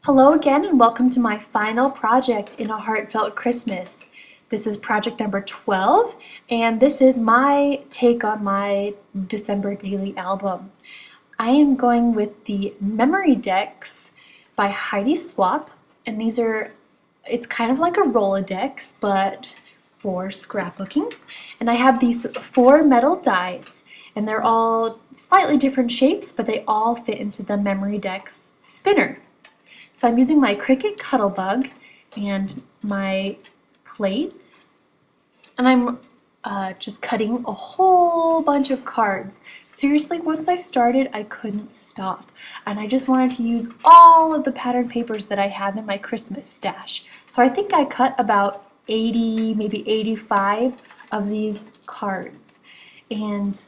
Hello again and welcome to my final project in A Heartfelt Christmas. This is project number 12 and this is my take on my December daily album. I am going with the MemoryDex by Heidi Swapp, and it's kind of like a Rolodex but for scrapbooking. And I have these 4 metal dies and they're all slightly different shapes, but they all fit into the MemoryDex spinner. So I'm using my Cricut Cuttlebug and my plates, and I'm just cutting a whole bunch of cards. Seriously, once I started, I couldn't stop, and I just wanted to use all of the pattern papers that I have in my Christmas stash. So I think I cut about 80, maybe 85 of these cards, and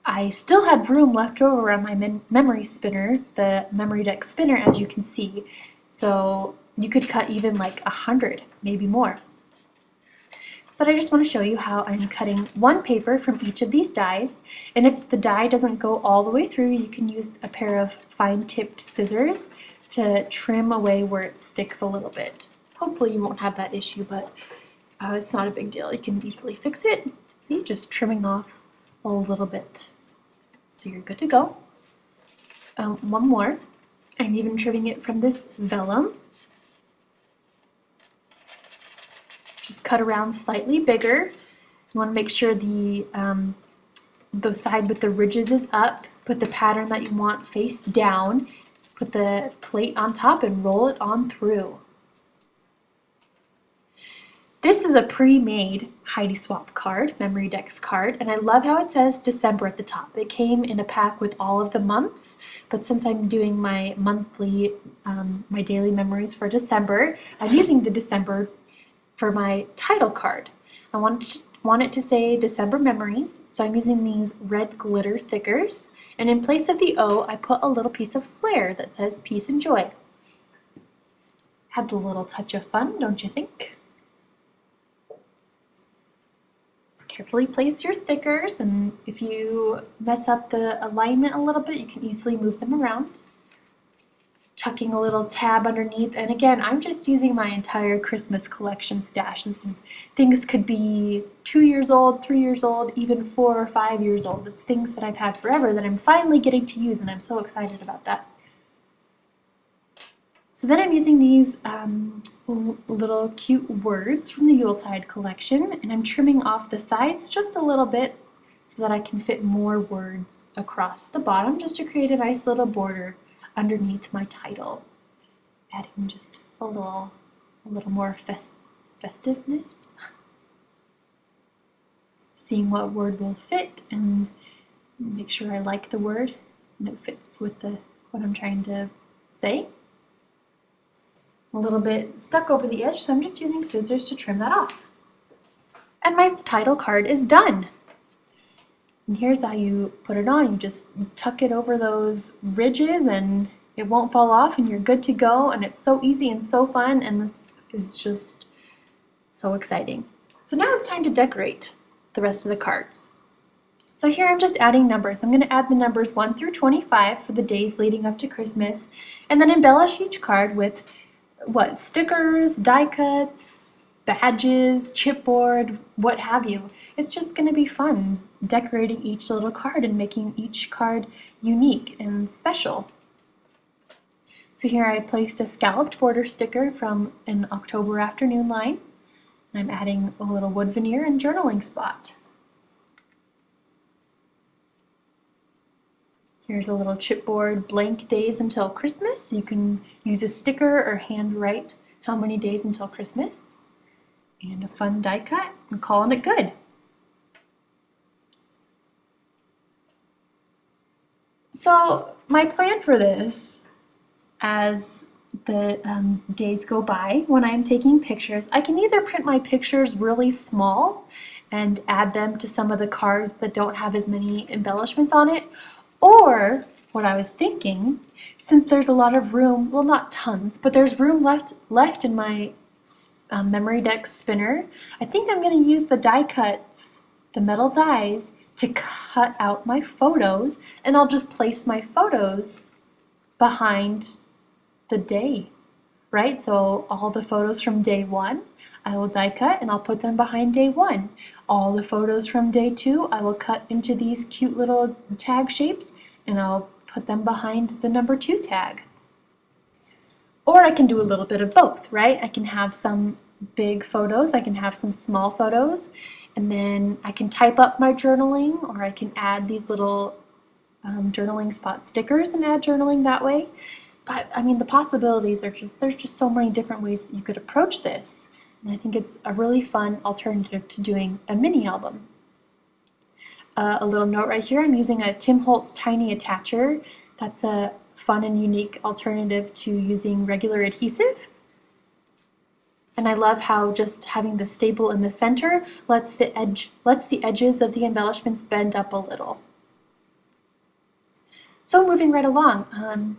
I still had room left over on my memory spinner, the MemoryDex spinner, as you can see. So you could cut even like 100, maybe more. But I just want to show you how I'm cutting one paper from each of these dies. And if the die doesn't go all the way through, you can use a pair of fine-tipped scissors to trim away where it sticks a little bit. Hopefully you won't have that issue, but it's not a big deal. You can easily fix it. See, just trimming off a little bit. So you're good to go. One more. I'm even trimming it from this vellum. Just cut around slightly bigger. You want to make sure the side with the ridges is up. Put the pattern that you want face down. Put the plate on top and roll it on through. This is a pre-made Heidi Swapp card, MemoryDex card, and I love how it says December at the top. It came in a pack with all of the months, but since I'm doing my monthly, my daily memories for December, I'm using the December for my title card. I want it to say December Memories, so I'm using these red glitter thickers, and in place of the O, I put a little piece of flair that says Peace and Joy. Adds a little touch of fun, don't you think? Carefully place your thickers, and if you mess up the alignment a little bit, you can easily move them around. Tucking a little tab underneath, and again, I'm just using my entire Christmas collection stash. Things could be 2 years old, 3 years old, even 4 or 5 years old. It's things that I've had forever that I'm finally getting to use, and I'm so excited about that. So then I'm using these little cute words from the Yuletide collection, and I'm trimming off the sides just a little bit so that I can fit more words across the bottom, just to create a nice little border underneath my title, adding just a little more festiveness. Seeing what word will fit and make sure I like the word and it fits with what I'm trying to say. A little bit stuck over the edge, so I'm just using scissors to trim that off. And my title card is done. And here's how you put it on. You just tuck it over those ridges and it won't fall off and you're good to go, and it's so easy and so fun, and this is just so exciting. So now it's time to decorate the rest of the cards. So here I'm just adding numbers. I'm going to add the numbers 1 through 25 for the days leading up to Christmas, and then embellish each card with stickers, die cuts, badges, chipboard, what have you. It's just going to be fun decorating each little card and making each card unique and special. So here I placed a scalloped border sticker from an October afternoon line. I'm adding a little wood veneer and journaling spot. Here's a little chipboard, blank days until Christmas. You can use a sticker or handwrite how many days until Christmas. And a fun die cut and calling it good. So my plan for this, as the days go by, when I'm taking pictures, I can either print my pictures really small and add them to some of the cards that don't have as many embellishments on it, or what I was thinking, since there's a lot of room, well, not tons, but there's room left in my MemoryDex spinner, I think I'm going to use the die cuts, the metal dies, to cut out my photos, and I'll just place my photos behind the day, right? So all the photos from day 1, I will die cut and I'll put them behind day 1. All the photos from day 2, I will cut into these cute little tag shapes and I'll put them behind the number 2 tag. Or I can do a little bit of both, right? I can have some big photos, I can have some small photos, and then I can type up my journaling, or I can add these little journaling spot stickers and add journaling that way. But I mean, the possibilities are there's just so many different ways that you could approach this. And I think it's a really fun alternative to doing a mini album. A little note right here, I'm using a Tim Holtz Tiny Attacher. That's a fun and unique alternative to using regular adhesive. And I love how just having the staple in the center lets the edges of the embellishments bend up a little. So moving right along,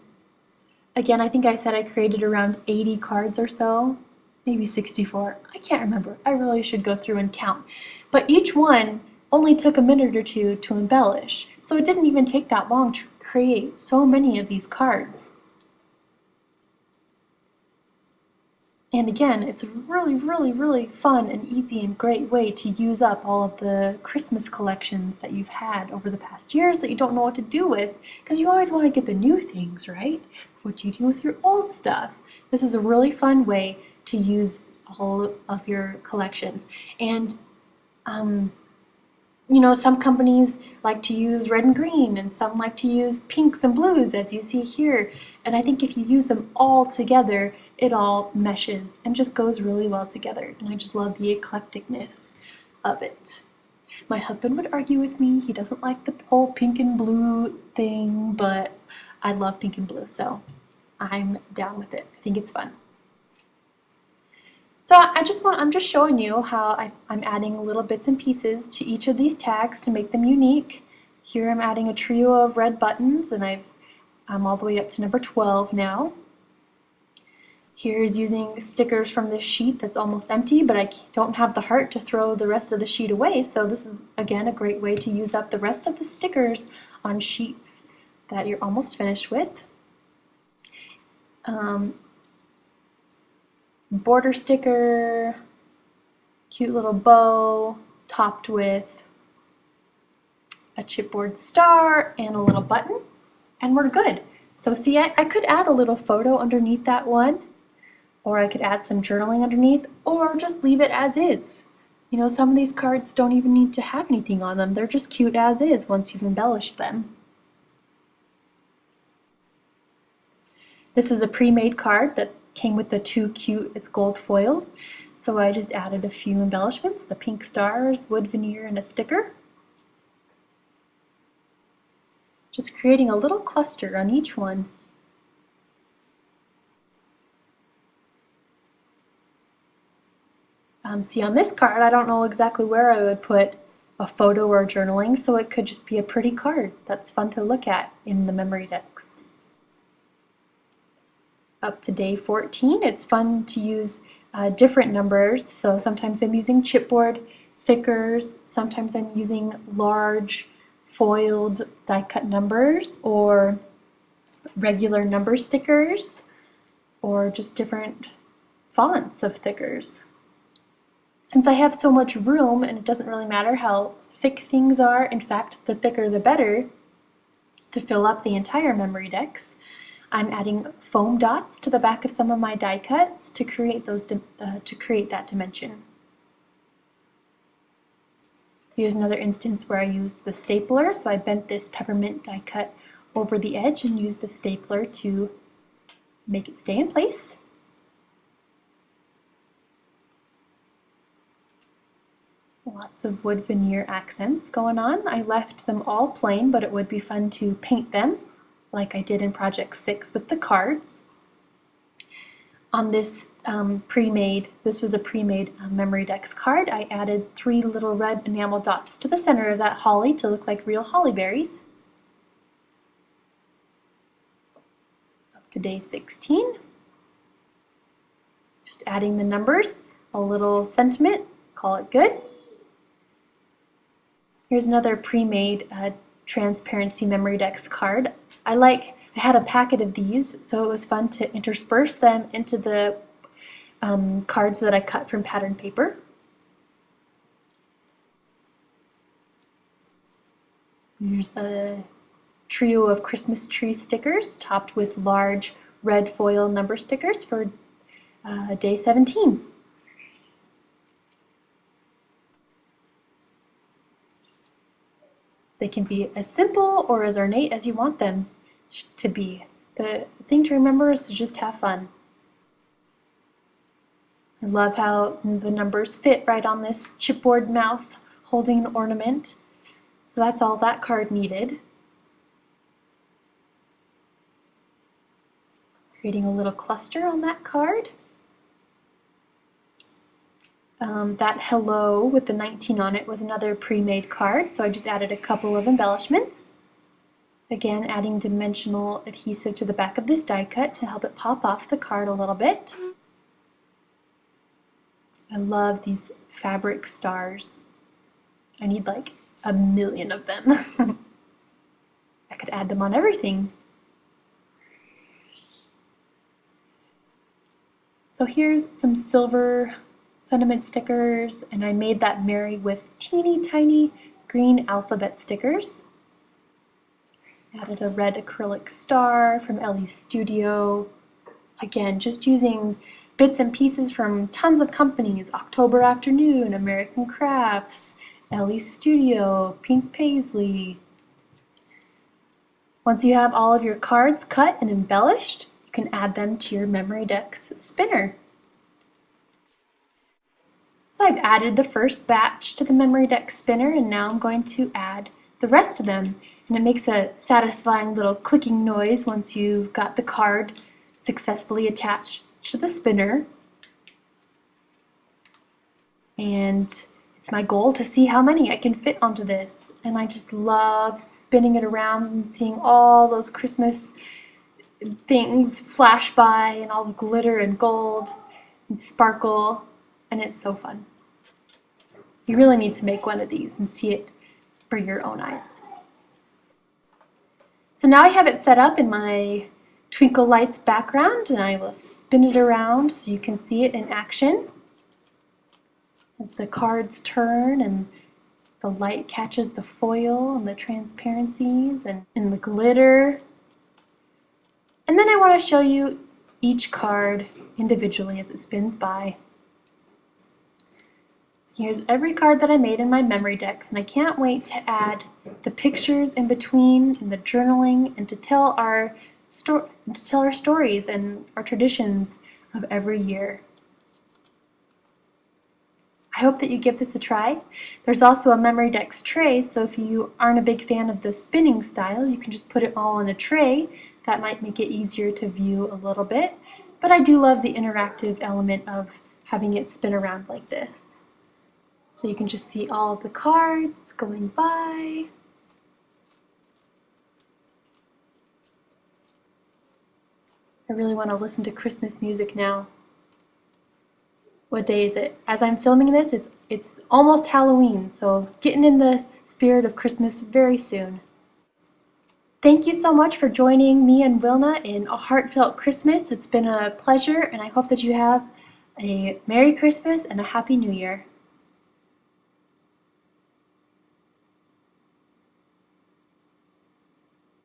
again, I think I said I created around 80 cards or so, maybe 64, I can't remember. I really should go through and count. But each one only took a minute or two to embellish, so it didn't even take that long to create so many of these cards. And again, it's a really, really, really fun and easy and great way to use up all of the Christmas collections that you've had over the past years that you don't know what to do with, because you always want to get the new things, right? What do you do with your old stuff? This is a really fun way to use all of your collections. And you know, some companies like to use red and green, and some like to use pinks and blues, as you see here. And I think if you use them all together, it all meshes and just goes really well together. And I just love the eclecticness of it. My husband would argue with me. He doesn't like the whole pink and blue thing, but I love pink and blue, so I'm down with it. I think it's fun. So I'm just showing you how I'm adding little bits and pieces to each of these tags to make them unique. Here I'm adding a trio of red buttons, and I'm all the way up to number 12 now. Here's using stickers from this sheet that's almost empty, but I don't have the heart to throw the rest of the sheet away, so this is again a great way to use up the rest of the stickers on sheets that you're almost finished with. Border sticker, cute little bow topped with a chipboard star and a little button, and we're good. So see, I could add a little photo underneath that one, or I could add some journaling underneath, or just leave it as is. You know, some of these cards don't even need to have anything on them. They're just cute as is once you've embellished them. This is a pre-made card that came with the two cute, it's gold foiled. So I just added a few embellishments, the pink stars, wood veneer, and a sticker. Just creating a little cluster on each one. See, on this card, I don't know exactly where I would put a photo or journaling, so it could just be a pretty card that's fun to look at in the MemoryDex. Up to day 14, it's fun to use different numbers. So sometimes I'm using chipboard thickers, sometimes I'm using large foiled die cut numbers, or regular number stickers, or just different fonts of thickers. Since I have so much room, and it doesn't really matter how thick things are, in fact the thicker the better, to fill up the entire MemoryDex, I'm adding foam dots to the back of some of my die cuts to create that dimension. Here's another instance where I used the stapler, so I bent this peppermint die cut over the edge and used a stapler to make it stay in place. Lots of wood veneer accents going on. I left them all plain, but it would be fun to paint them like I did in Project 6 with the cards. On this this was a pre-made MemoryDex card, I added 3 little red enamel dots to the center of that holly to look like real holly berries. Up to day 16. Just adding the numbers, a little sentiment, call it good. Here's another pre-made transparency MemoryDex card. I like I had a packet of these, so it was fun to intersperse them into the cards that I cut from pattern paper. Here's a trio of Christmas tree stickers topped with large red foil number stickers for day 17. They can be as simple or as ornate as you want them to be. The thing to remember is to just have fun. I love how the numbers fit right on this chipboard mouse holding an ornament. So that's all that card needed. Creating a little cluster on that card. That hello with the 19 on it was another pre-made card, so I just added a couple of embellishments. Again, adding dimensional adhesive to the back of this die cut to help it pop off the card a little bit. I love these fabric stars. I need like a million of them. I could add them on everything. So here's some silver sentiment stickers, and I made that Mary with teeny tiny green alphabet stickers. Added a red acrylic star from Ellie's Studio. Again, just using bits and pieces from tons of companies: October Afternoon, American Crafts, Ellie's Studio, Pink Paisley. Once you have all of your cards cut and embellished, you can add them to your MemoryDex spinner. So I've added the first batch to the MemoryDex spinner, and now I'm going to add the rest of them. And it makes a satisfying little clicking noise once you've got the card successfully attached to the spinner. And it's my goal to see how many I can fit onto this. And I just love spinning it around and seeing all those Christmas things flash by and all the glitter and gold and sparkle. And it's so fun. You really need to make one of these and see it for your own eyes. So now I have it set up in my Twinkle Lights background, and I will spin it around so you can see it in action as the cards turn and the light catches the foil and the transparencies and the glitter. And then I want to show you each card individually as it spins by. Here's every card that I made in my MemoryDex, and I can't wait to add the pictures in between and the journaling, and to tell our stories and our traditions of every year. I hope that you give this a try. There's also a MemoryDex tray, so if you aren't a big fan of the spinning style, you can just put it all in a tray. That might make it easier to view a little bit, but I do love the interactive element of having it spin around like this. So you can just see all of the cards going by. I really want to listen to Christmas music now. What day is it? As I'm filming this, it's almost Halloween, so getting in the spirit of Christmas very soon. Thank you so much for joining me and Wilna in A Heartfelt Christmas. It's been a pleasure, and I hope that you have a Merry Christmas and a Happy New Year.